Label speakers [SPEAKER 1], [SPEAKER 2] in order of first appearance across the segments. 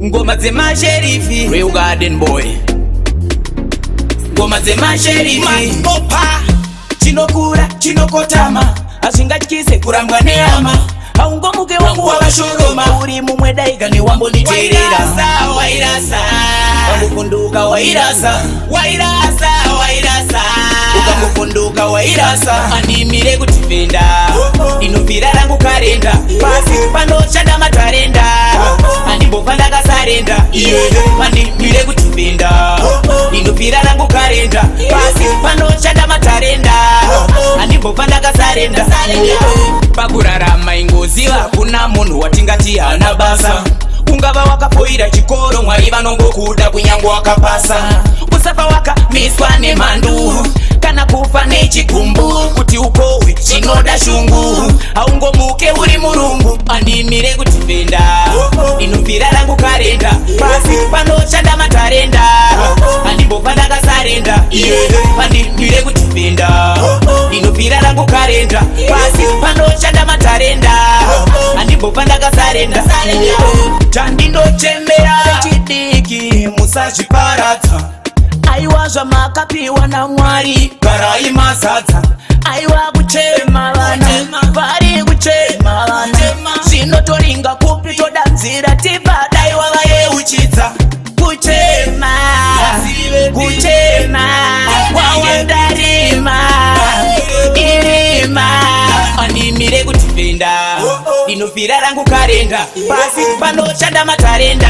[SPEAKER 1] Ngoma zema sherifi Real Garden Boy. Ngoma zema sherifi Opa Chinokura, chinokotama Asingachikise kurambwa neama Haungo muke wangu wabashoroma Uri mumwedaiga ni wambo niterera Wairasa, wairasa Ukamufunduka wairasa Wairasa, wairasa Ukamufunduka wairasa Animire kutifenda Inupira rangu karenda Pasi pano chanda matarenda Animbofanda kasarenda Animire kutifenda Inupira rangu karenda Pasi pano chanda matarenda Animbofanda kasarenda Pakurarama ingoziwa kuna munhu watingati hana basa Ungava wakapoira chikoro mwari vanongokuda kunyango wakapasa Usafa wakamiswa nemandu kana kufa nechikumbu kuti ukowe chinoda shungu haungomuke uri murungu andimire kutifenda inupira rangu karenda pasi panochanda matarenda andimbofanda kasarenda andimire kutifenda inupira rangu karenda pasi panochanda matarenda andimbofanda kasarenda chandindochembera chidiki musazviparadza aiwa zvamakapiwa naMwari garai mazadza aiwa kuchema vana vari kuchema vana zvinotoringa kupi todanzira tibadai wavayeuchidza kuchema kuchema wawandarima irima andimire kutifenda inofira rangu karenda pasi panochanda matarenda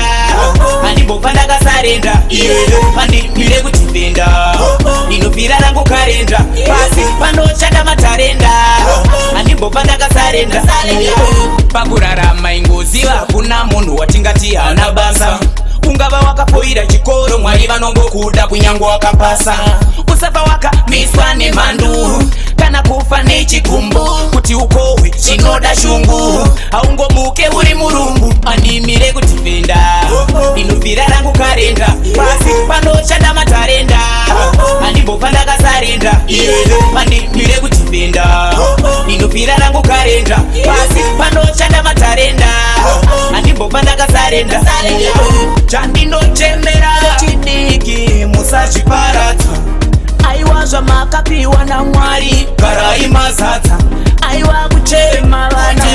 [SPEAKER 1] andimbofanda kasarenda andimire kutifenda inofira rangu karenda pasi panochanda matarenda andimbofanda kasarenda pakurarama ingoziva kuna munhu watingati hana basa Ungava wakapoira chikoro mwari vanongokuda kunyango wakapasa Usafa wakamiswa nemandu kana kufa nechikumbu kuti ukowe chinoda shungu haungomuke uri murungu andimire kutifenda inupira rangu karenda pasi panochanda matarenda andimbofanda kasarenda andimire kutifenda inupira rangu karenda pasi panochanda matarenda andimbofanda kasarenda chandindochembera chidiki musazviparadza aiwa zvamakapiwa naMwari garai mazadza aiwa kuchema vana